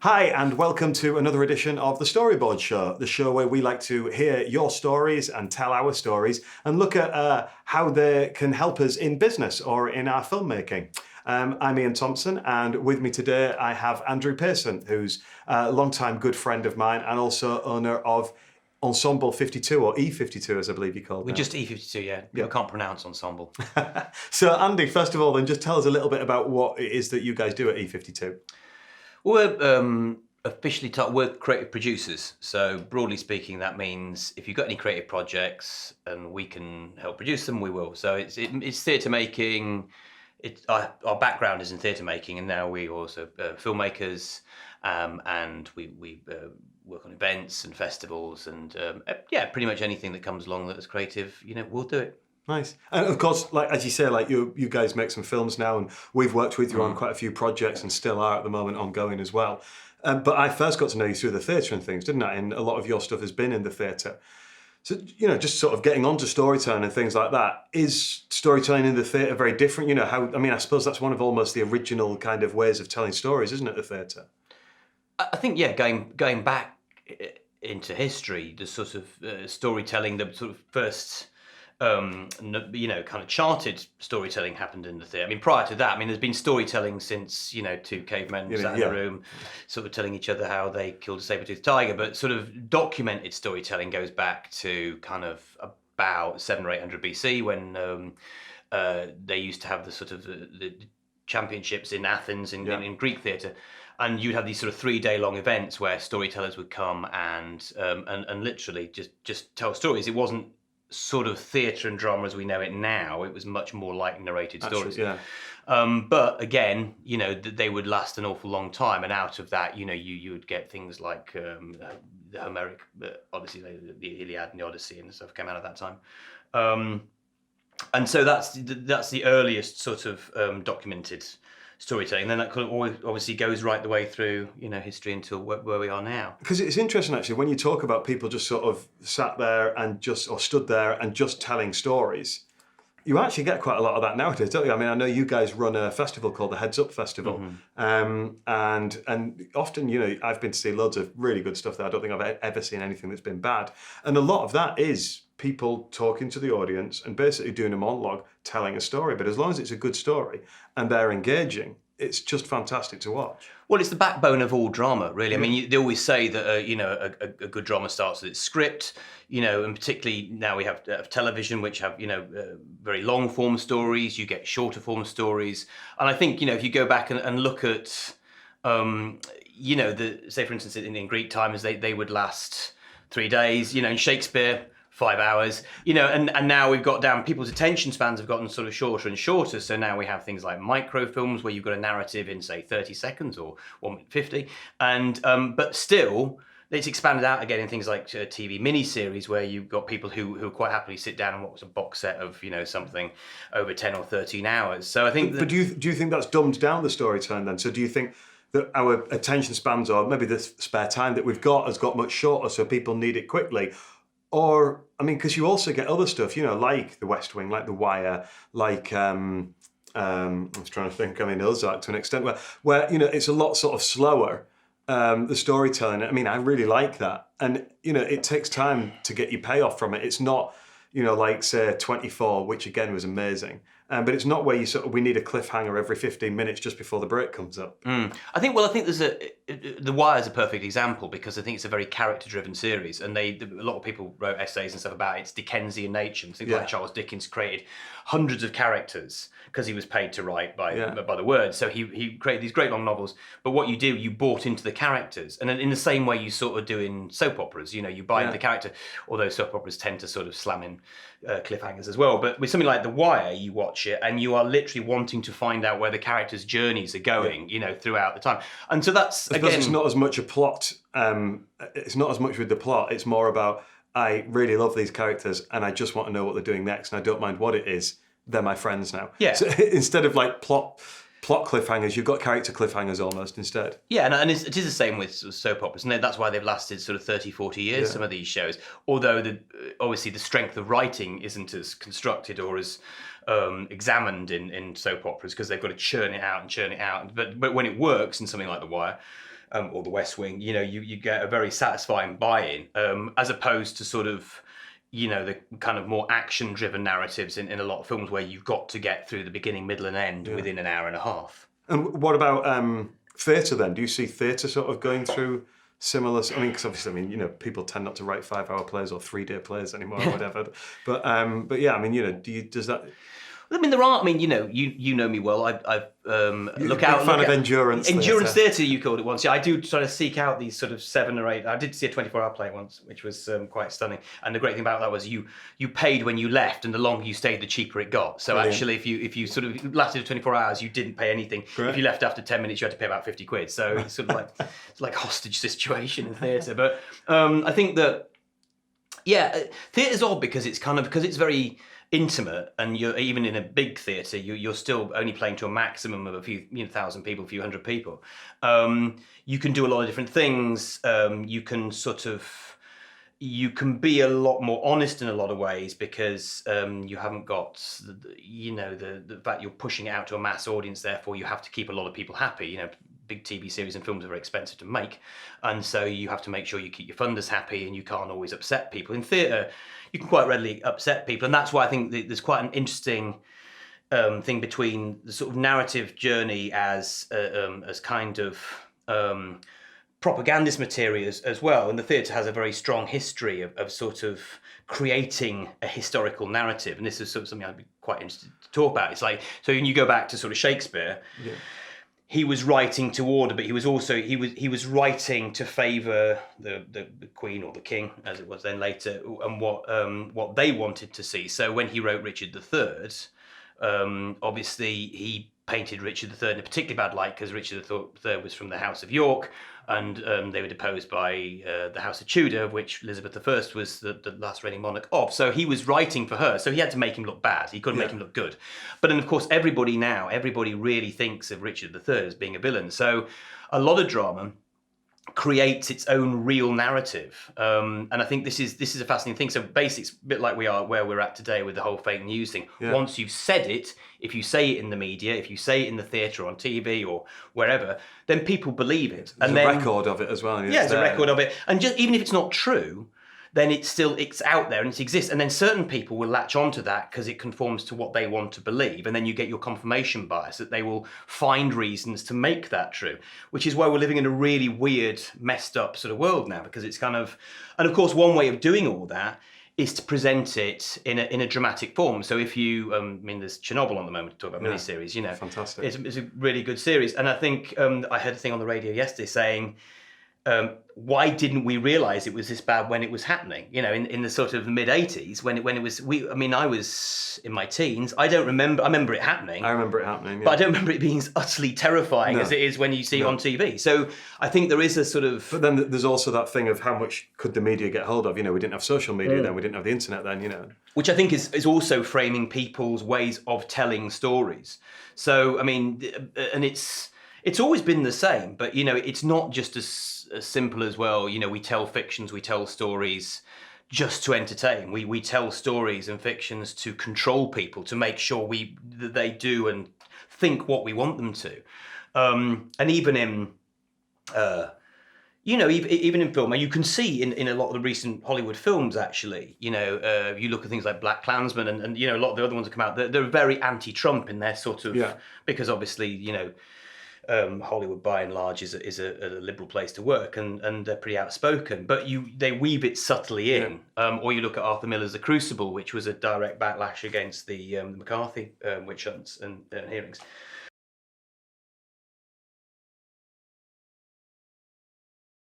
Hi, and welcome to another edition of The Storyboard Show, the show where we like to hear your stories and tell our stories and look at how they can help us in business or in our filmmaking. I'm Ian Thompson, and with me today I have Andrew Pearson, who's a longtime good friend of mine and also owner of Ensemble 52, or E52 as I believe you called it. We're just E52, yeah. People can't pronounce Ensemble. So Andy, first of all then, just tell us a little bit about what it is that you guys do at E52. We're officially we're creative producers. So broadly speaking, that means if you've got any creative projects and we can help produce them, we will. So it's theatre making. Our background is in theatre making, and now we also filmmakers, and we work on events and festivals, and pretty much anything that comes along that is creative, we'll do it. Nice. And of course, like as you say, like you guys make some films now, and we've worked with you on quite a few projects and still are at the moment ongoing as well. But I first got to know you through the theatre and things, didn't I? And a lot of your stuff has been in the theatre. So, just sort of getting onto storytelling and things like that. Is storytelling in the theatre very different? I suppose that's one of almost the original kind of ways of telling stories, isn't it, the theatre? I think, going back into history, the sort of storytelling, the sort of first kind of charted storytelling happened in the theatre. I mean, prior to that, there's been storytelling since, two cavemen sat in a room, sort of telling each other how they killed a saber-toothed tiger. But sort of documented storytelling goes back to kind of about 700 or 800 BC when they used to have the sort of the championships in Athens in Greek theatre. And you'd have these sort of 3-day long events where storytellers would come and literally just tell stories. It wasn't sort of theatre and drama as we know it now. It was much more like narrated stories. But again, they would last an awful long time, and out of that, you would get things like the Homeric Odyssey, the Iliad and the Odyssey and stuff came out at that time. And so that's the earliest sort of documented storytelling. Then that kind of obviously goes right the way through, history until where we are now. Because it's interesting actually when you talk about people just sort of sat there and stood there and just telling stories. You actually get quite a lot of that nowadays, don't you? I mean, I know you guys run a festival called the Heads Up Festival, and often, I've been to see loads of really good stuff there. I don't think I've ever seen anything that's been bad, and a lot of that is people talking to the audience and basically doing a monologue, telling a story. But as long as it's a good story and they're engaging, it's just fantastic to watch. Well, it's the backbone of all drama, really. I mean, they always say that a good drama starts with its script, and particularly now we have television, which have very long form stories. You get shorter form stories, and I think if you go back and look at say for instance in Greek times they would last 3 days. In Shakespeare, 5 hours, and now we've got down, people's attention spans have gotten sort of shorter and shorter. So now we have things like microfilms where you've got a narrative in say 30 seconds or 1:50. And, but still it's expanded out again in things like TV miniseries where you've got people who quite happily sit down and watch a box set of, something over 10 or 13 hours. So I think But do you think that's dumbed down the storytelling then? So do you think that our attention spans, or maybe the spare time that we've got, has got much shorter so people need it quickly? Or, because you also get other stuff, like The West Wing, like The Wire, like, I was trying to think, Ozark to an extent, where it's a lot sort of slower, the storytelling. I really like that. And, it takes time to get your payoff from it. It's not, like, say, 24, which again was amazing. But it's not where we need a cliffhanger every 15 minutes just before the break comes up. I think there's The Wire is a perfect example because I think it's a very character-driven series, and a lot of people wrote essays and stuff about its Dickensian nature. And things like Charles Dickens created hundreds of characters because he was paid to write by the word. So he created these great long novels. But what you bought into the characters, and in the same way you sort of do in soap operas. You buy into the character, although soap operas tend to sort of slam in cliffhangers as well. But with something like The Wire, you watch it and you are literally wanting to find out where the characters' journeys are going, throughout the time. And so that's, I suppose it's not as much a plot. It's not as much with the plot. It's more about, I really love these characters and I just want to know what they're doing next, and I don't mind what it is. They're my friends now. Yeah. So instead of like plot cliffhangers, you've got character cliffhangers almost instead. Yeah, and it is the same with sort of soap operas, and that's why they've lasted sort of 30, 40 years, some of these shows. Although obviously the strength of writing isn't as constructed or as examined in soap operas, because they've got to churn it out. But when it works in something like The Wire, or The West Wing, you get a very satisfying buy-in, as opposed to sort of, the kind of more action-driven narratives in a lot of films where you've got to get through the beginning, middle, and end within an hour and a half. And what about theatre then? Do you see theatre sort of going through similar? I mean, because obviously, people tend not to write 5-hour plays or 3-day plays anymore or whatever. But yeah, I mean, does that? I mean, there are. I mean, you know me well. I look out. Big fan of endurance. Endurance theatre, you called it once. Yeah, I do try to seek out these sort of 7 or 8. I did see a 24-hour play once, which was quite stunning. And the great thing about that was you paid when you left, and the longer you stayed, the cheaper it got. So Brilliant. Actually, if you sort of lasted 24 hours, you didn't pay anything. Great. If you left after 10 minutes, you had to pay about 50 quid. So it's sort of like a hostage situation in theatre. But I think that theatre's odd because it's very intimate, and you're even in a big theatre, you're still only playing to a maximum of a few thousand people, a few hundred people. You can do a lot of different things. You can be a lot more honest in a lot of ways because you haven't got the fact you're pushing it out to a mass audience. Therefore, you have to keep a lot of people happy. Big TV series and films are very expensive to make, and so you have to make sure you keep your funders happy, and you can't always upset people. In theatre, you can quite readily upset people, and that's why I think there's quite an interesting thing between the sort of narrative journey as kind of propagandist material as well, and the theatre has a very strong history of sort of creating a historical narrative, and this is sort of something I'd be quite interested to talk about. It's like, so when you go back to sort of Shakespeare. Yeah. He was writing to order, but he was also he was writing to favour the Queen or the King, as it was then later, and what they wanted to see. So when he wrote Richard III, obviously he painted Richard III in a particularly bad light because Richard III was from the House of York, and they were deposed by the House of Tudor, which Elizabeth I was the last reigning monarch of. So he was writing for her, so he had to make him look bad. He couldn't make him look good. But then, of course, everybody really thinks of Richard III as being a villain. So a lot of drama creates its own real narrative, and I think this is a fascinating thing. So basically, it's a bit like where we're at today with the whole fake news thing. Once you've said it, if you say it in the media, if you say it in the theatre, on TV or wherever, then people believe it. There's a record of it as well. There's a record of it, and just even if it's not true, then it's out there and it exists. And then certain people will latch onto that because it conforms to what they want to believe. And then you get your confirmation bias that they will find reasons to make that true, which is why we're living in a really weird, messed up sort of world now, because it's kind of, and of course, one way of doing all that is to present it in a dramatic form. So if you, there's Chernobyl on the moment to talk about miniseries, fantastic. It's a really good series. And I think I heard a thing on the radio yesterday saying, why didn't we realise it was this bad when it was happening? In the sort of mid '80s when it was. I was in my teens. I remember it happening. I remember it happening, but I don't remember it being as utterly terrifying as it is when you see it on TV. So I think there is a sort of. But then there's also that thing of how much could the media get hold of? We didn't have social media then. We didn't have the internet then. Which I think is also framing people's ways of telling stories. So and it's always been the same, but it's not just as simple as, well, we tell fictions, we tell stories just to entertain. We tell stories and fictions to control people, to make sure that they do and think what we want them to. And even in even in film, and you can see in a lot of the recent Hollywood films, actually, you look at things like Black Klansman and a lot of the other ones that come out, they're very anti-Trump in their sort of, because obviously, Hollywood by and large is a liberal place to work, and they're pretty outspoken, but they weave it subtly in. Or you look at Arthur Miller's The Crucible, which was a direct backlash against the McCarthy witch hunts and hearings.